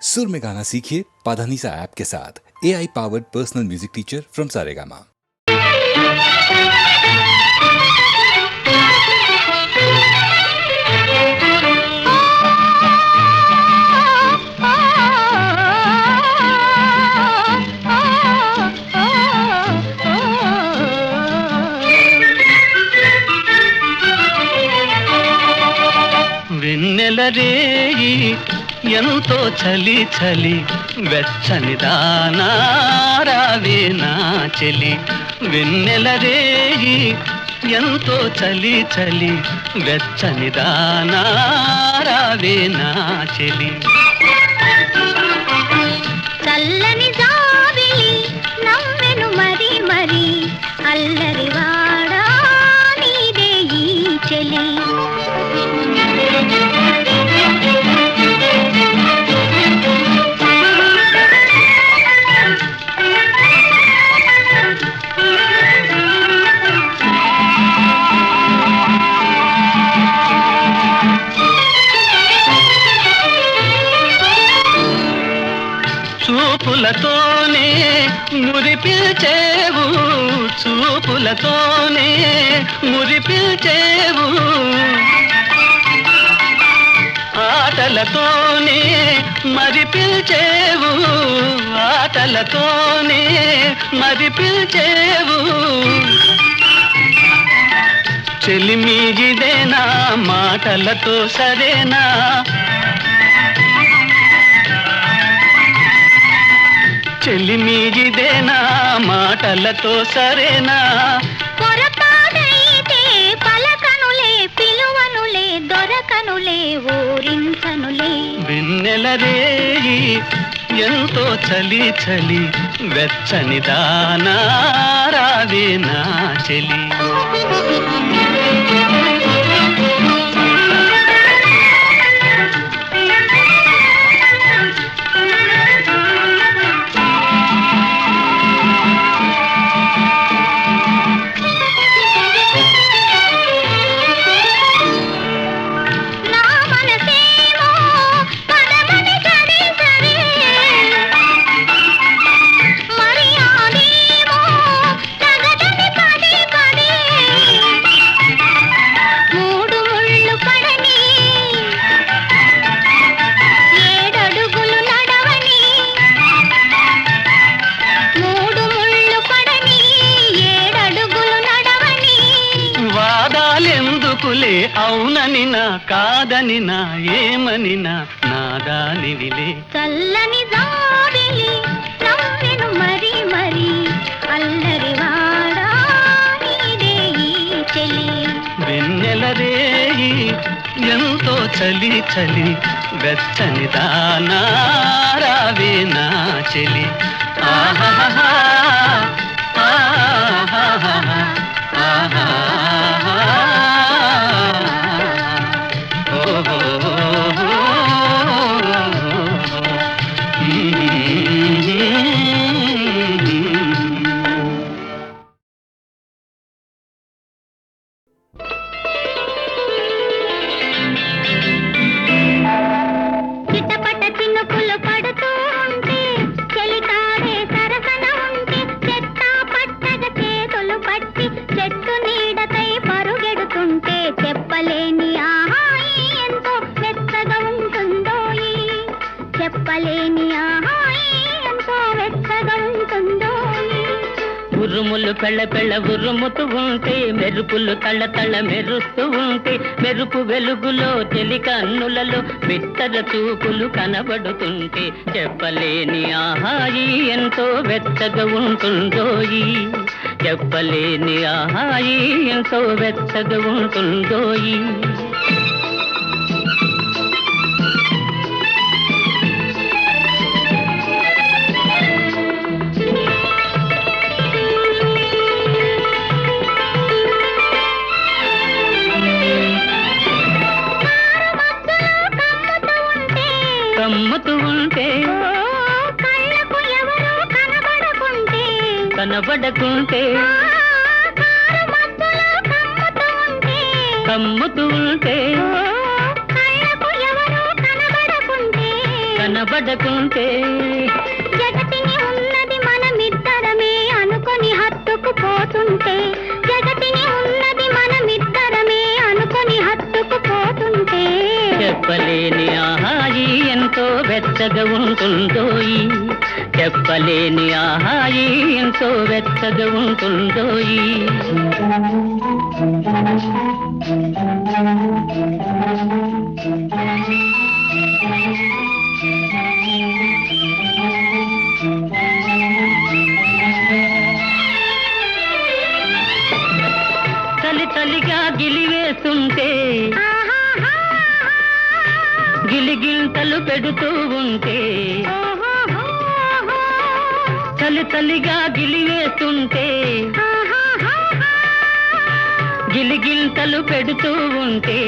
सुर में गाना सीखिए पाधानीसा ऐप के साथ। AI powered personal music teacher from Saregama. వెన్నెల రేయి ఎంతో చలి చలి వెచ్చని దానా రావే నా చెలి. వెన్నెల రేయి ఎంతో చలి చలి వెచ్చని దానా రావే నా చెలి. చల్లని జాబిలి నవ్వెను మరి మరి అల్లరి వాడా నీదే ఈ చెలి. చూపులతోనే మురిపిల్చేవు, చూపులతోనే మురిపిల్చేవు, ఆటలతోనే మరిపిల్చేవు, ఆటలతోనే మరిపిల్చేవు. చెలిమిగిదేనా మాటలతో సరేనా, చెలిమిగిదేనా మాటలతో సరేనా. పొరపాటైతే పలకనులే పిలువనులే దొరకనులే ఊరించనులే. వెన్నెల రేయి ఎంతో చలి చలి వెచ్చని దానా రావే నా చెలి. అవునని నా కాదని నా ఏమని నా నాదానివిలే. చల్లని జాబిలి నవ్వెను మరి మరి అల్లరి వాడా నీదే ఈ చెలి. వెన్నెల రేయి ఎంతో చలి చలి వెచ్చని దానా రావే నా చెలి. ఆహాహా ఆహాహా ఆహా. చిటపట చినుకులు పడుతూ ఉంటే చెలికాడే సరసన ఉంటే చెట్టా పట్టగ చేతులు పట్టి చెట్టు నీడకై పరుగెడుతుంటే చెప్పలేని ఆహాయి ఎంతో వెచ్చగా ఉంటుందోయి. చెప్పలేని ఆహాయి ఎంతో వెచ్చగా ఉంటుందోయి. ఉరుములు పెళ్ళ పెళ్ళ ఉరుముతూ ఉంటే మెరుపులు తళ్ళ తళ్ళ మెరుస్తూ ఉంటే మెరుపు వెలుగులో చెలి కన్నులలో బిత్తర చూపులు కనబడుతుంటే చెప్పలేని ఆహాయి ఎంతో వెచ్చగా ఉంటుందోయి. చెప్పలేని ఆహాయి ఎంతో వెచ్చగా ఉంటుందోయి. కమ్ముతూ ఉంటే కళ్ళకు ఎవరో కనబడకుంటే కనబడకుంటే కమ్ముతూ ఉంటే కమ్ముతూ ఉంటే కళ్ళకు ఎవరో కనబడకుంటే కనబడకుంటే జగతిని ఉన్నది మనమిద్దరమే అనుకొని హత్తుకుపోతుంటే జగతిని ఉన్నది మనమిద్దరమే అనుకొని హత్తుకుపోతుంటే చెప్పలేని ఆహాయి ఎంతో వెచ్చగా ఉంటుందోయి చెప్పలేని ఆహాయి ఎంతో వెచ్చగా ఉంటుందోయి చలి చలిగా గిలివేస్తుంటే గిలిగింతలు పెడుతూ ఉంటే చలి చలిగా గిలివేస్తుంటే గిలిగింతలు పెడుతూ ఉంటే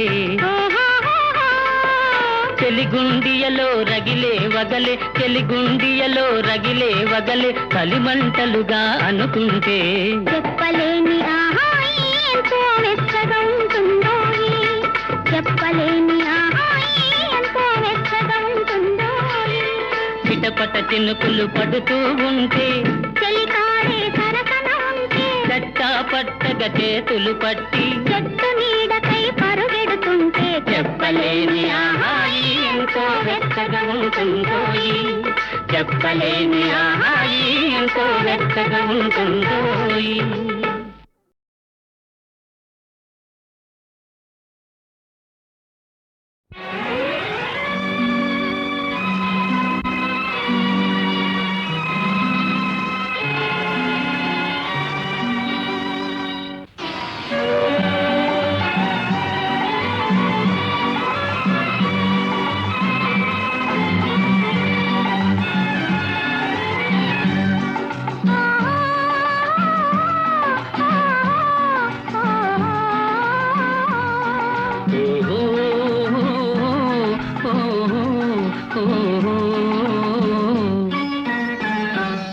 చెలిగుండియలో రగిలే వగలే చెలిగుండియలో రగిలే వగలే కలిమంటలుగా అనుకుంటే చెప్పలేని ఆహాయి ఎంతో వెచ్చగా ఉంటుందో చెప్పలేని ఆహాయి ఎంతో వెచ్చగా ఉంటుందో చిటపట చినుకులు పడుతూ ఉంటే చలికాడే సరసన ఉంటే చట్టా పట్టగా చేతులు పట్టి చెట్టు నీడకై పరుగెడుతుంటే చెప్పలేని ఆహాయి ఎంతో వెచ్చగా ఉంటుందోయి చెప్పలేని ఆహాయి ఎంతో వెచ్చగా ఉంటుందోయి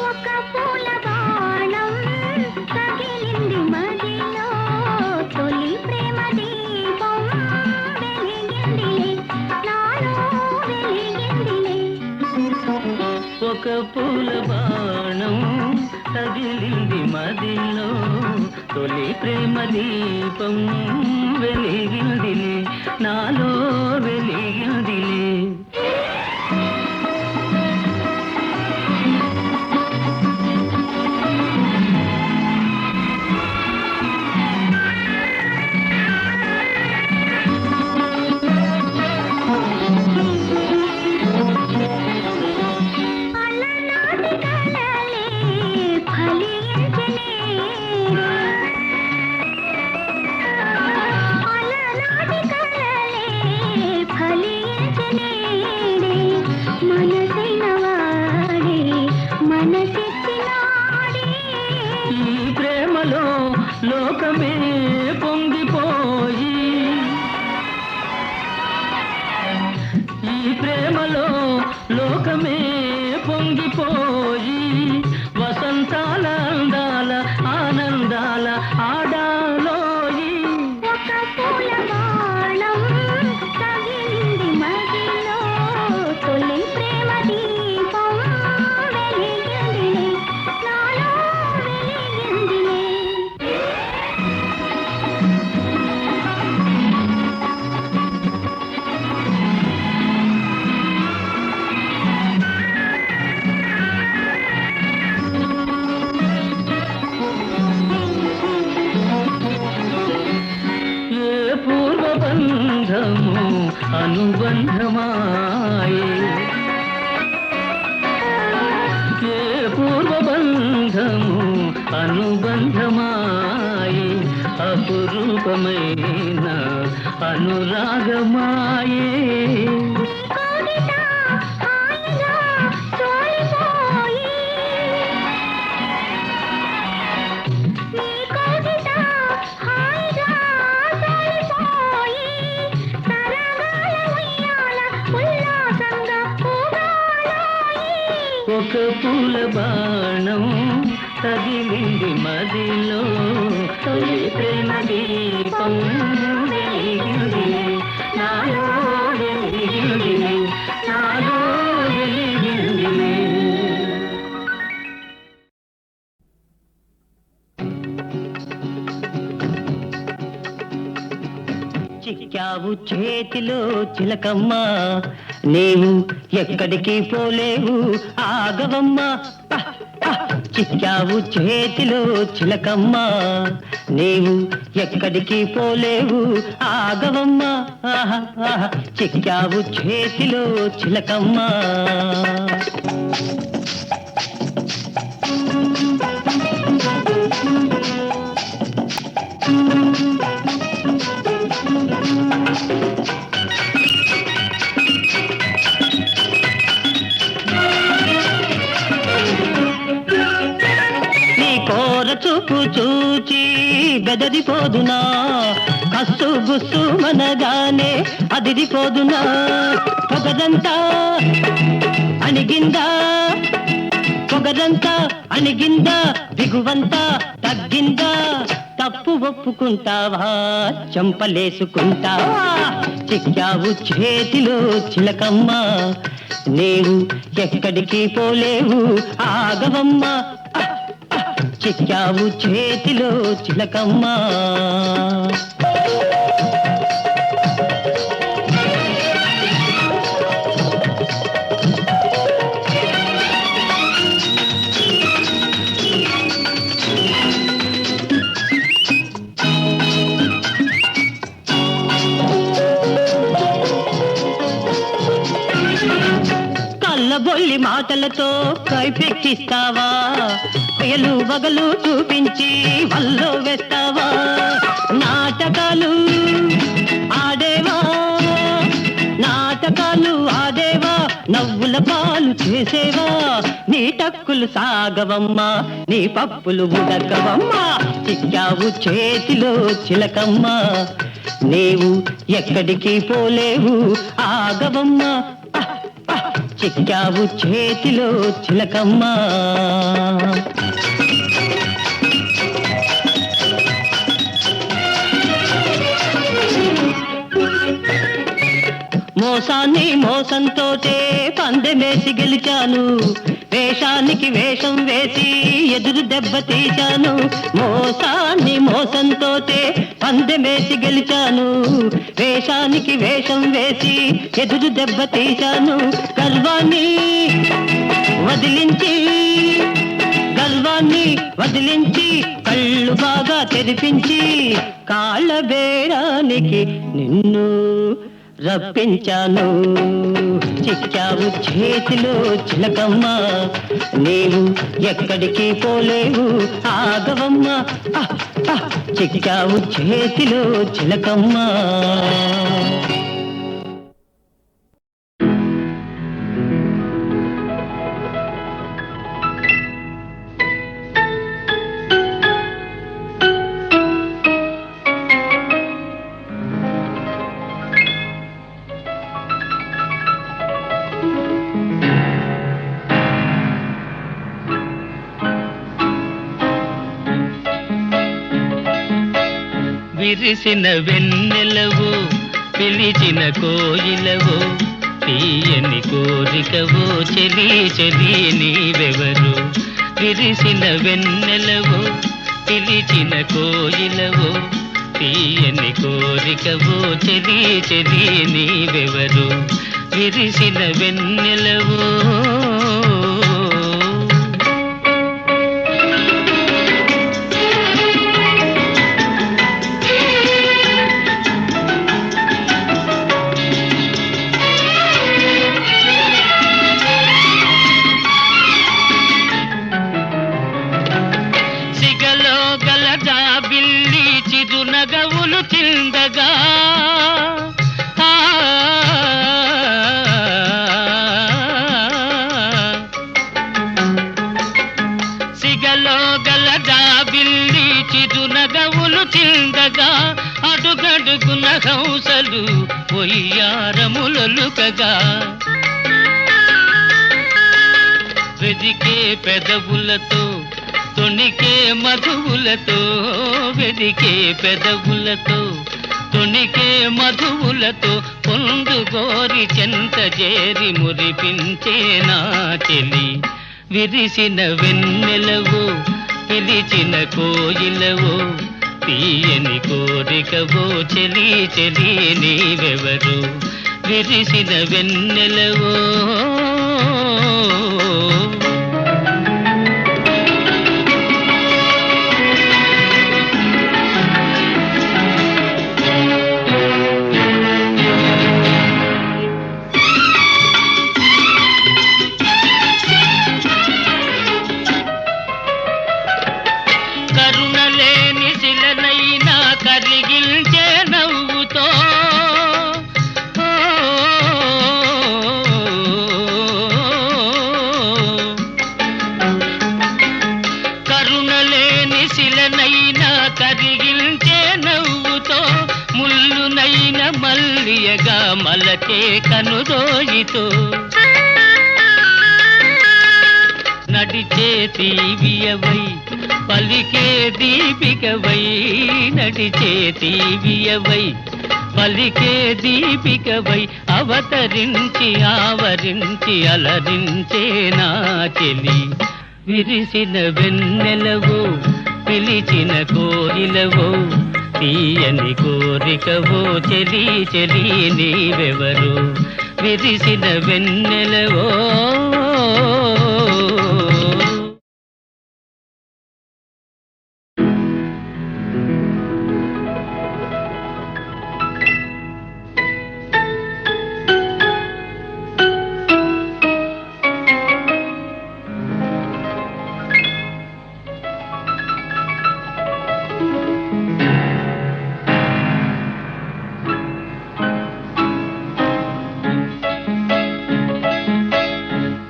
ఒక పూల బాణం తగిలింది మదిలో తొలి ప్రేమ దీపం వెలిగిందిలే నాలో వెలిగిందిలే ఒక పూల బాణం తగిలింది మదిలో తొలి ప్రేమ దీపం వెలిగిందిలే నాలో వెలిగిందిలే అలనాటి కలలే ఫలించనే అలనాటి కలలే ఫలించనే మనసైన వాడే మనసిచ్చినాడే ఈ ప్రేమలో లోకమే పొంగిపోయి ఈ ప్రేమలో లోకమే పొంగిపోయి వసంతాల అందాల ఆనందాల ఆడాలోయి ఒక పూల బాణం తగిలింది మదిలో తొలి ప్రేమ దీపం వెలిగిందిలే నాలో వెలిగిందిలే ఏ పూర్వబంధము అనుబంధమాయే ఏ పూర్వబంధము అనుబంధమాయే అపురూపమైన అనురాగమాయే కోగిట హాయిగా తోలిపోయి నీ కోగిట హాయిగా తోలిపోయి తరగాల ఉయ్యాల ఉల్లాసంగా ఊగాలోయి ఒక పూల బాణం తగిలింది మదిలో తొలి ప్రేమ దీపం వెలిగింది నాలో వెలిగింది నాలో చిక్కావు చేతిలో చిలకమ్మ నీవు ఎక్కడికి పోలేవు ఆగవమ్మ చిక్కావు చేతిలో చిలకమ్మ నీవు ఎక్కడికి పోలేవు ఆగవమ్మ చిక్కావు చేతిలో చిలకమ్మ చూపు చూచి బెదరిపోదునా కస్సు గుస్సు మనగానే అదిరిపోదునా పొగదంతా అణిగిందా పొగదంతా అణిగిందా దిగువంతా తగ్గిందా తప్పు ఒప్పుకుంటావా చంపలేసుకుంటావా చిక్కావు చేతిలో చిలకమ్మ నీవు ఎక్కడికి పోలేవు ఆగవమ్మ చిక్కావు చేతిలో చిలకమ్మ కళ్ళబొల్లి మాటలతో కైపెక్కిస్తావా పేలు వగలు చూపించి వల్లో వేస్తావా నాటకాలు ఆడేవా నాటకాలు ఆడేవా నవ్వుల పాలు చేసేవా నీ టక్కులు సాగవమ్మా నీ పప్పులు ఉడకవమ్మా చిక్కావు చేతిలో చిలకమ్మ నీవు ఎక్కడికి పోలేవు ఆగవమ్మా చిక్కావు చేతిలో చిలకమ్మ మోసాన్ని మోసంతోటే పందెమేసి గెలిచాను వేషానికి వేషం వేసి ఎదురు దెబ్బ తీశాను మోసాన్ని మోసంతోటే పందెమేసి గెలిచాను వేషానికి వేషం వేసి ఎదురు దెబ్బ తీశాను గర్వాన్ని వదిలించి కళ్ళు బాగా తెరిపించి కాళ్ళ బేరానికి నిన్ను రప్పించాను చిక్కావు చేతిలో చిలకమ్మ నీవు ఎక్కడికి పోలేవు ఆగవమ్మ చిక్కావు చేతిలో చిలకమ్మ విరిసిన వెన్నెలవో పిలిచిన కోయిలవో తీయని కోరికవో చెలి చెలి నీవెవరు విరిసిన వెన్నెలవో పిలిచిన కోయిలవో తీయని కోరికవో చెలి చెలి నీవెవరు విరిసిన వెన్నెలవో చిరునగవులు చిందగా సిగలో గల జాబిల్లి చిరునగవులు చిందగా అడుగడుగున హంసలు పొయ్యారములొలుకగా వెదికే పెదవులతో తొణికే మధువులతో వెదికే పెదవులతో తొణికే మధువులతో పొందుగోరి చెంత చేరి మురిపించే నా చెలి విరిసిన వెన్నెలవో పిలిచిన కోయిలవో తీయని కోరికవో చెలి చెలి నీవెవరు విరిసిన వెన్నెలవో కరుణలేని శిలనైనా కరిగిల్చే నవ్వుతో కరుణలేని శిలనైనా కరిగిల్చే నవ్వుతో ముల్లునైన మల్లియగా మలచే కనుదోయితో నడిచే తీవియవై పలికే దీపికవై నడిచే తీవియవై పలికే దీపికవై అవతరించి ఆవరించి అలరించే నా చెలి విరిసిన వెన్నెలవో పిలిచిన కోరిలవో తీయని కోరికవో చెలి చెలి నీవెవరు విరిసిన వెన్నెలవో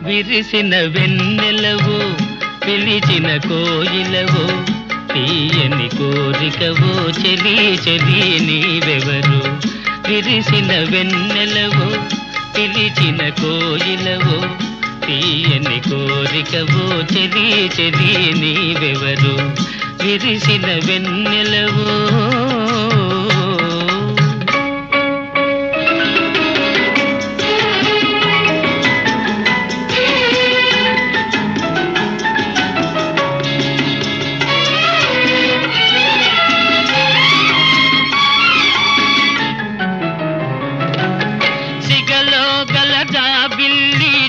విరిసిన వెన్నెలవో పిలిచిన కోయిలవో తీయని కోరికవో చెలి చెలి నీవెవరు విరిసిన వెన్నెలవో పిలిచిన కోయిలవో తీయని కోరికవో చెలి చెలి నీవెవరు విరిసిన వెన్నెలవో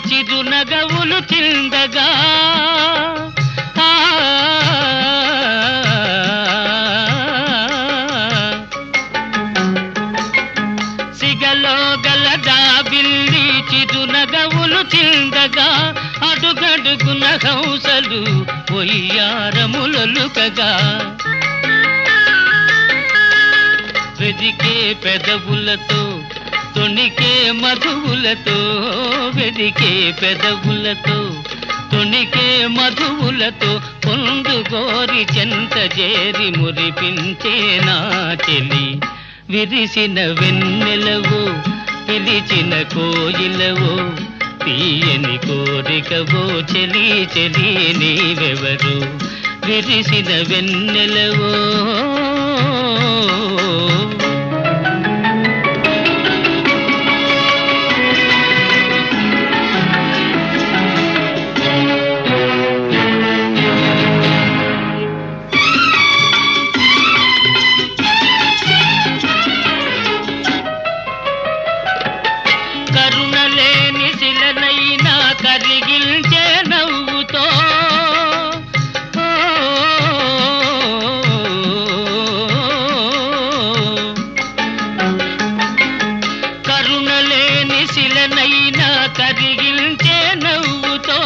చిరునగవులు చిందగా సిగలో గల దాబిల్లి చిరునగవులు చిందగా అడుగడుగున హంసలు పొయ్యారములలుకగా వెదికే పెదవులతో తొణికే మధువులతో వెదికే పెదవులతో తొణికే మధువులతో పొందుగోరి చెంత చేరి మురిపించే నా చెలి విరిసిన వెన్నెలవో పిలిచిన కోయిలవో తీయని కోరికవో చెలి చెలి నీవెవరు విరిసిన వెన్నెలవో కరుణలేని శిలనైనా కరిగిల్చే నవ్వుతో కరుణలేని శిలనైనా కరిగిల్చే నవ్వుతో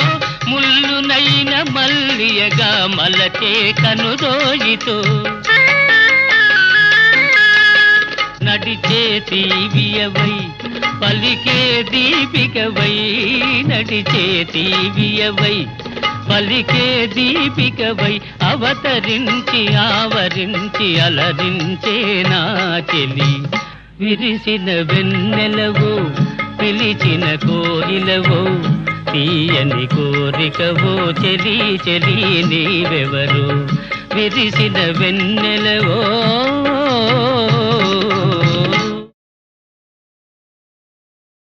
ముల్లునైన మల్లియగా మలచే కనుదోయితో నడిచే తీవియవై పలికే దీపికవై నడిచే తీవియవై పలికే దీపికవై అవతరించి ఆవరించి అలరించే నా చెలి విరిసిన వెన్నెలవో పిలిచిన కోయిలవో తీయని కోరికవో చెలి చెలి నీవెవరు విరిసిన వెన్నెలవో